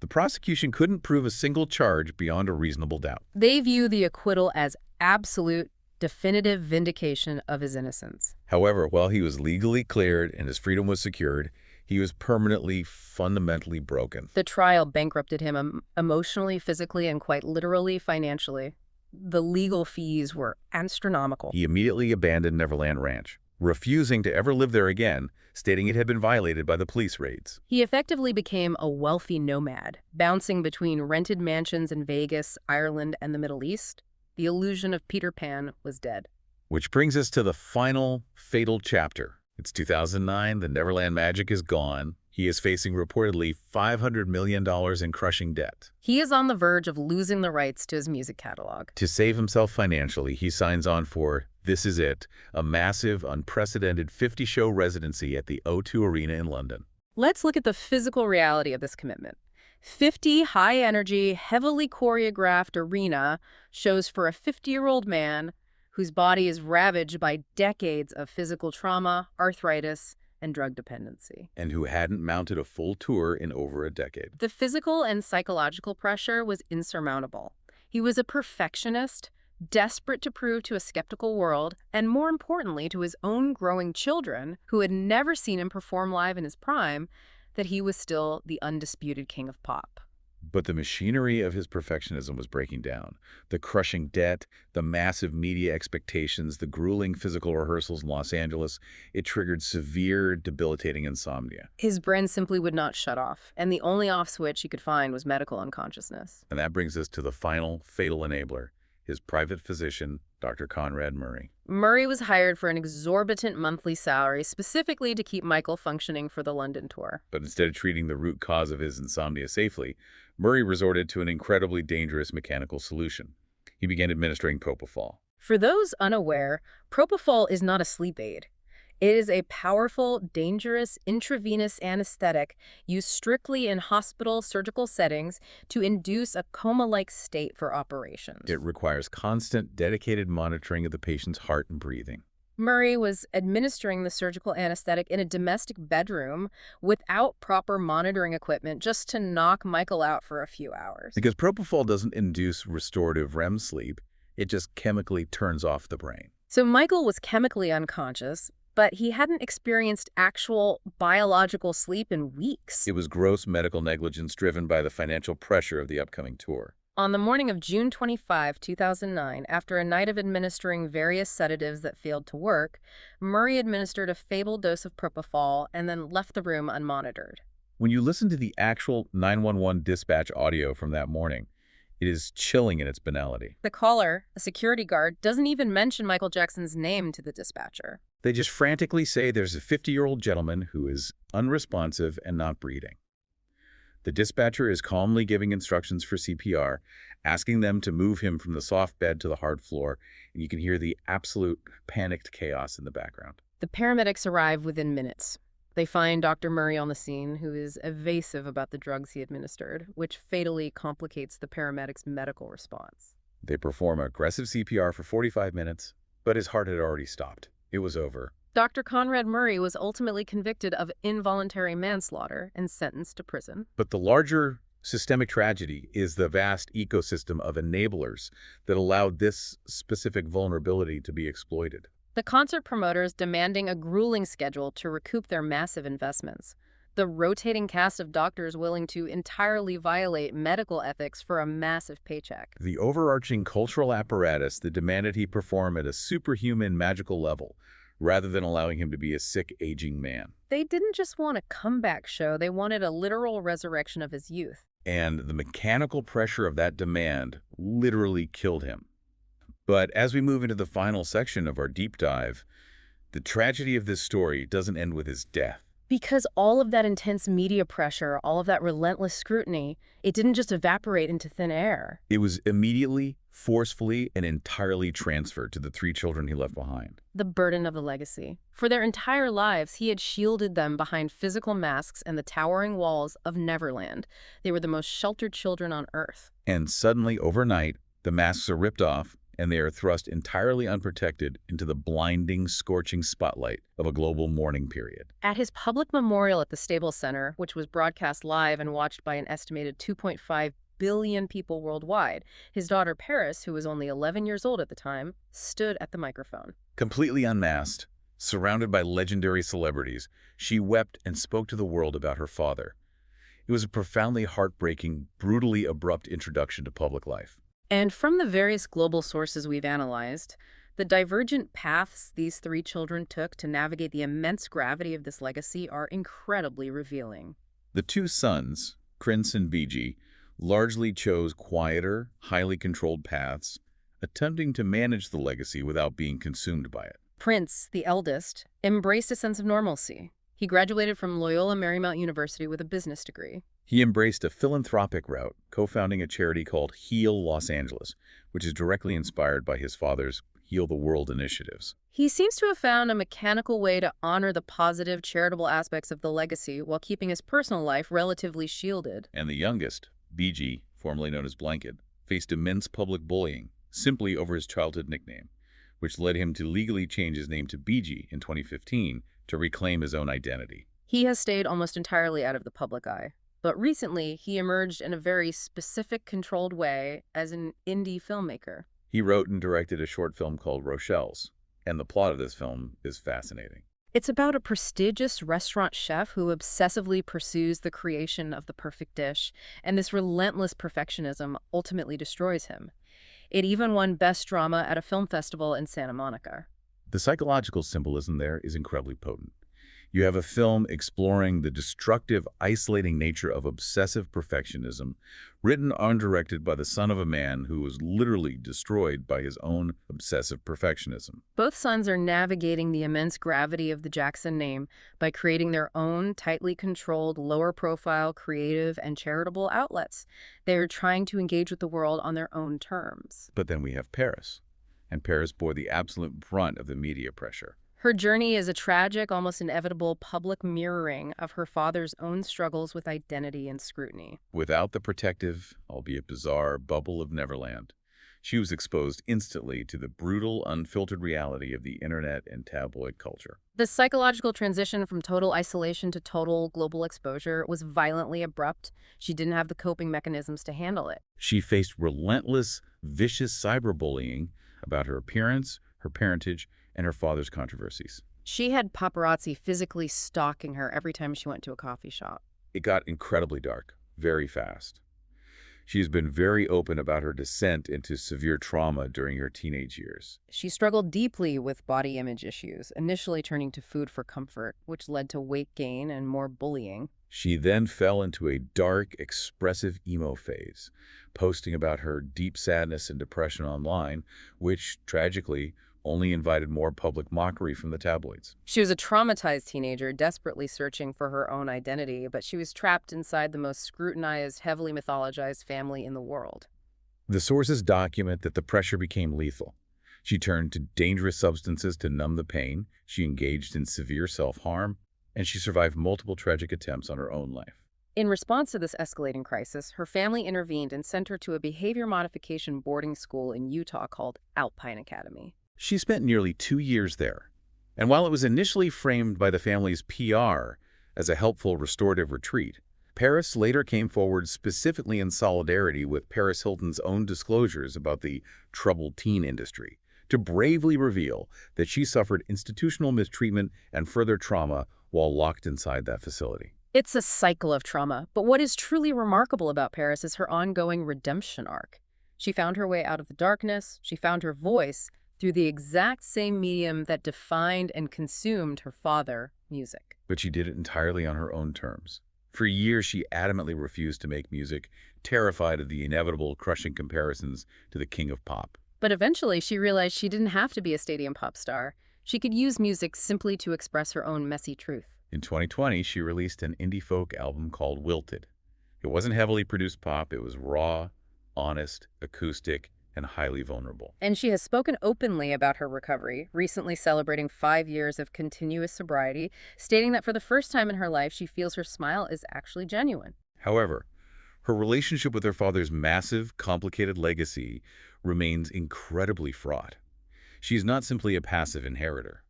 the prosecution couldn't prove a single charge beyond a reasonable doubt. They view the acquittal as absolute, definitive vindication of his innocence. However, while he was legally cleared and his freedom was secured, he was permanently, fundamentally broken. The trial bankrupted him emotionally, physically, and quite literally financially. The legal fees were astronomical. He immediately abandoned Neverland Ranch, refusing to ever live there again, stating it had been violated by the police raids. He effectively became a wealthy nomad, bouncing between rented mansions in Vegas, Ireland, and the Middle East. The illusion of Peter Pan was dead. Which brings us to the final, fatal chapter. It's 2009, the Neverland magic is gone. He is facing reportedly $500 million in crushing debt. He is on the verge of losing the rights to his music catalog. To save himself financially, he signs on for This Is It, a massive, unprecedented 50-show residency at the O2 Arena in London. Let's look at the physical reality of this commitment. 50 high-energy, heavily choreographed arena shows for a 50-year-old man whose body is ravaged by decades of physical trauma, arthritis, and drug dependency. And who hadn't mounted a full tour in over a decade. The physical and psychological pressure was insurmountable. He was a perfectionist, desperate to prove to a skeptical world, and more importantly to his own growing children, who had never seen him perform live in his prime, that he was still the undisputed king of pop. But the machinery of his perfectionism was breaking down. The crushing debt, the massive media expectations, the grueling physical rehearsals in Los Angeles, it triggered severe, debilitating insomnia. His brain simply would not shut off, and the only off switch he could find was medical unconsciousness. And that brings us to the final, fatal enabler, his private physician, Dr. Conrad Murray. Murray was hired for an exorbitant monthly salary specifically to keep Michael functioning for the London tour. But instead of treating the root cause of his insomnia safely, Murray resorted to an incredibly dangerous mechanical solution. He began administering propofol. For those unaware, propofol is not a sleep aid. It is a powerful, dangerous intravenous anesthetic used strictly in hospital surgical settings to induce a coma-like state for operations. It requires constant, dedicated monitoring of the patient's heart and breathing. Murray was administering the surgical anesthetic in a domestic bedroom without proper monitoring equipment just to knock Michael out for a few hours. Because propofol doesn't induce restorative REM sleep, it just chemically turns off the brain. So Michael was chemically unconscious, but he hadn't experienced actual biological sleep in weeks. It was gross medical negligence driven by the financial pressure of the upcoming tour. On the morning of June 25, 2009, after a night of administering various sedatives that failed to work, Murray administered a fatal dose of propofol and then left the room unmonitored. When you listen to the actual 911 dispatch audio from that morning, it is chilling in its banality. The caller, a security guard, doesn't even mention Michael Jackson's name to the dispatcher. They just frantically say there's a 50-year-old gentleman who is unresponsive and not breathing. The dispatcher is calmly giving instructions for CPR, asking them to move him from the soft bed to the hard floor, and you can hear the absolute panicked chaos in the background. The paramedics arrive within minutes. They find Dr. Murray on the scene, who is evasive about the drugs he administered, which fatally complicates the paramedics' medical response. They perform aggressive CPR for 45 minutes, but his heart had already stopped. It was over. Dr. Conrad Murray was ultimately convicted of involuntary manslaughter and sentenced to prison. But the larger systemic tragedy is the vast ecosystem of enablers that allowed this specific vulnerability to be exploited. The concert promoters demanding a grueling schedule to recoup their massive investments. The rotating cast of doctors willing to entirely violate medical ethics for a massive paycheck. The overarching cultural apparatus that demanded he perform at a superhuman magical level, rather than allowing him to be a sick, aging man. They didn't just want a comeback show, they wanted a literal resurrection of his youth. And the mechanical pressure of that demand literally killed him. But as we move into the final section of our deep dive, the tragedy of this story doesn't end with his death. Because all of that intense media pressure, all of that relentless scrutiny, it didn't just evaporate into thin air. It was immediately, forcefully, and entirely transferred to the 3 children he left behind. The burden of the legacy. For their entire lives, he had shielded them behind physical masks and the towering walls of Neverland. They were the most sheltered children on Earth. And suddenly, overnight, the masks are ripped off, and they are thrust entirely unprotected into the blinding, scorching spotlight of a global mourning period. At his public memorial at the Staples Center, which was broadcast live and watched by an estimated 2.5 billion people worldwide, his daughter Paris, who was only 11 years old at the time, stood at the microphone. Completely unmasked, surrounded by legendary celebrities, she wept and spoke to the world about her father. It was a profoundly heartbreaking, brutally abrupt introduction to public life. And from the various global sources we've analyzed, the divergent paths these 3 children took to navigate the immense gravity of this legacy are incredibly revealing. The 2 sons, Prince and Biji, largely chose quieter, highly controlled paths, attempting to manage the legacy without being consumed by it. Prince, the eldest, embraced a sense of normalcy. He graduated from Loyola Marymount University with a business degree. He embraced a philanthropic route, co-founding a charity called Heal Los Angeles, which is directly inspired by his father's Heal the World initiatives. He seems to have found a mechanical way to honor the positive, charitable aspects of the legacy while keeping his personal life relatively shielded. And the youngest, Biji, formerly known as Blanket, faced immense public bullying simply over his childhood nickname, which led him to legally change his name to Biji in 2015 to reclaim his own identity. He has stayed almost entirely out of the public eye. But recently, he emerged in a very specific, controlled way as an indie filmmaker. He wrote and directed a short film called Rochelle's, and the plot of this film is fascinating. It's about a prestigious restaurant chef who obsessively pursues the creation of the perfect dish, and this relentless perfectionism ultimately destroys him. It even won Best Drama at a film festival in Santa Monica. The psychological symbolism there is incredibly potent. You have a film exploring the destructive, isolating nature of obsessive perfectionism, written and directed by the son of a man who was literally destroyed by his own obsessive perfectionism. Both sons are navigating the immense gravity of the Jackson name by creating their own tightly controlled, lower-profile, creative, and charitable outlets. They are trying to engage with the world on their own terms. But then we have Paris, and Paris bore the absolute brunt of the media pressure. Her journey is a tragic, almost inevitable public mirroring of her father's own struggles with identity and scrutiny. Without the protective, albeit bizarre, bubble of Neverland, she was exposed instantly to the brutal, unfiltered reality of the internet and tabloid culture. The psychological transition from total isolation to total global exposure was violently abrupt. She didn't have the coping mechanisms to handle it. She faced relentless, vicious cyberbullying about her appearance, her parentage, and her father's controversies. She had paparazzi physically stalking her every time she went to a coffee shop. It got incredibly dark, very fast. She's been very open about her descent into severe trauma during her teenage years. She struggled deeply with body image issues, initially turning to food for comfort, which led to weight gain and more bullying. She then fell into a dark, expressive emo phase, posting about her deep sadness and depression online, which, tragically, only invited more public mockery from the tabloids. She was a traumatized teenager, desperately searching for her own identity, but she was trapped inside the most scrutinized, heavily mythologized family in the world. The sources document that the pressure became lethal. She turned to dangerous substances to numb the pain, she engaged in severe self-harm, and she survived multiple tragic attempts on her own life. In response to this escalating crisis, her family intervened and sent her to a behavior modification boarding school in Utah called Alpine Academy. She spent nearly 2 years there, and while it was initially framed by the family's PR as a helpful restorative retreat, Paris later came forward specifically in solidarity with Paris Hilton's own disclosures about the troubled teen industry, to bravely reveal that she suffered institutional mistreatment and further trauma while locked inside that facility. It's a cycle of trauma, but what is truly remarkable about Paris is her ongoing redemption arc. She found her way out of the darkness, she found her voice through the exact same medium that defined and consumed her father, music. But she did it entirely on her own terms. For years, she adamantly refused to make music, terrified of the inevitable crushing comparisons to the king of pop. But eventually she realized she didn't have to be a stadium pop star. She could use music simply to express her own messy truth. In 2020, she released an indie folk album called Wilted. It wasn't heavily produced pop, it was raw, honest, acoustic, and highly vulnerable. And she has spoken openly about her recovery, recently celebrating 5 years of continuous sobriety, stating that for the first time in her life, she feels her smile is actually genuine. However, her relationship with her father's massive, complicated legacy remains incredibly fraught. She is not simply a passive inheritor.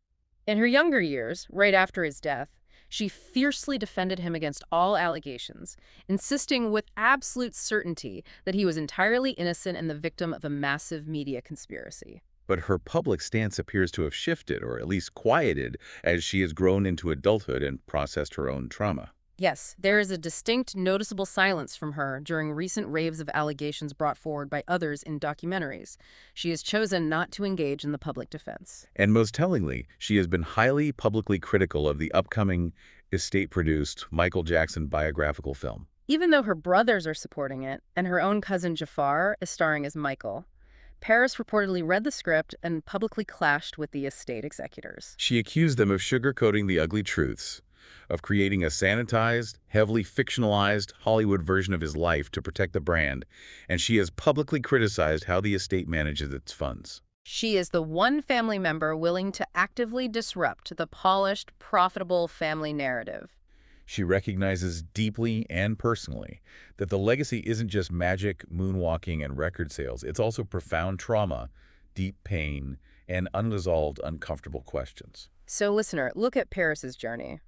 In her younger years, right after his death, she fiercely defended him against all allegations, insisting with absolute certainty that he was entirely innocent and the victim of a massive media conspiracy. But her public stance appears to have shifted, or at least quieted, as she has grown into adulthood and processed her own trauma. Yes, there is a distinct, noticeable silence from her during recent waves of allegations brought forward by others in documentaries. She has chosen not to engage in the public defense. And most tellingly, she has been highly publicly critical of the upcoming estate-produced Michael Jackson biographical film. Even though her brothers are supporting it, and her own cousin Jafar is starring as Michael, Paris reportedly read the script and publicly clashed with the estate executors. She accused them of sugarcoating the ugly truths, of creating a sanitized, heavily fictionalized Hollywood version of his life to protect the brand, and she has publicly criticized how the estate manages its funds. She is the one family member willing to actively disrupt the polished, profitable family narrative. She recognizes deeply and personally that the legacy isn't just magic, moonwalking, and record sales. It's also profound trauma, deep pain, and unresolved, uncomfortable questions. So, listener, look at Paris's journey.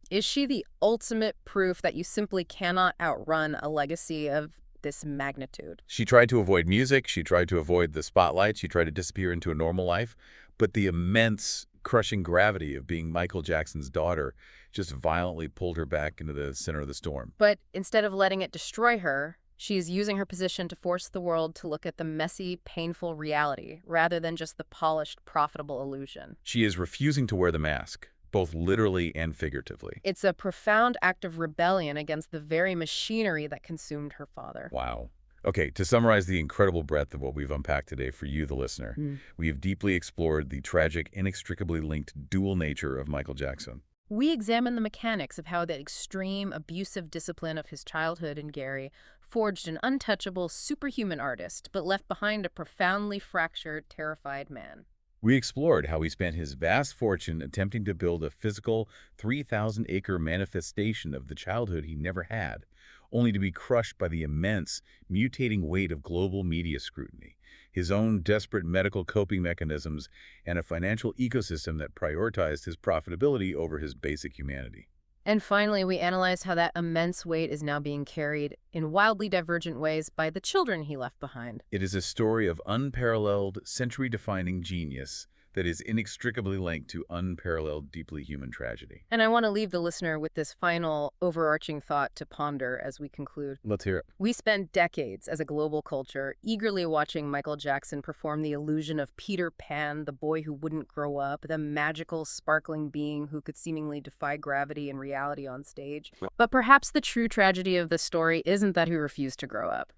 Is she the ultimate proof that you simply cannot outrun a legacy of this magnitude? She tried to avoid music, she tried to avoid the spotlight, she tried to disappear into a normal life, but the immense, crushing gravity of being Michael Jackson's daughter just violently pulled her back into the center of the storm. But instead of letting it destroy her, she is using her position to force the world to look at the messy, painful reality rather than just the polished, profitable illusion. She is refusing to wear the mask, both literally and figuratively. It's a profound act of rebellion against the very machinery that consumed her father. Wow. Okay, to summarize the incredible breadth of what we've unpacked today for you, the listener, we have deeply explored the tragic, inextricably linked dual nature of Michael Jackson. We examine the mechanics of how the extreme, abusive discipline of his childhood in Gary forged an untouchable, superhuman artist, but left behind a profoundly fractured, terrified man. We explored how he spent his vast fortune attempting to build a physical 3,000-acre manifestation of the childhood he never had, only to be crushed by the immense, mutating weight of global media scrutiny, his own desperate medical coping mechanisms, and a financial ecosystem that prioritized his profitability over his basic humanity. And finally, we analyzed how that immense weight is now being carried in wildly divergent ways by the children he left behind. It is a story of unparalleled, century-defining genius that is inextricably linked to unparalleled, deeply human tragedy. And I want to leave the listener with this final overarching thought to ponder as we conclude. Let's hear it. We spent decades as a global culture eagerly watching Michael Jackson perform the illusion of Peter Pan, the boy who wouldn't grow up, the magical, sparkling being who could seemingly defy gravity and reality on stage. But perhaps the true tragedy of the story isn't that he refused to grow up.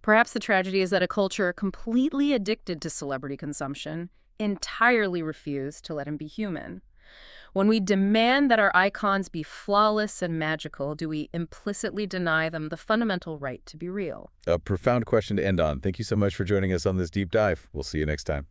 Perhaps the tragedy is that a culture completely addicted to celebrity consumption entirely refused to let him be human. When we demand that our icons be flawless and magical, do we implicitly deny them the fundamental right to be real? A profound question to end on. Thank you so much for joining us on this deep dive. We'll see you next time.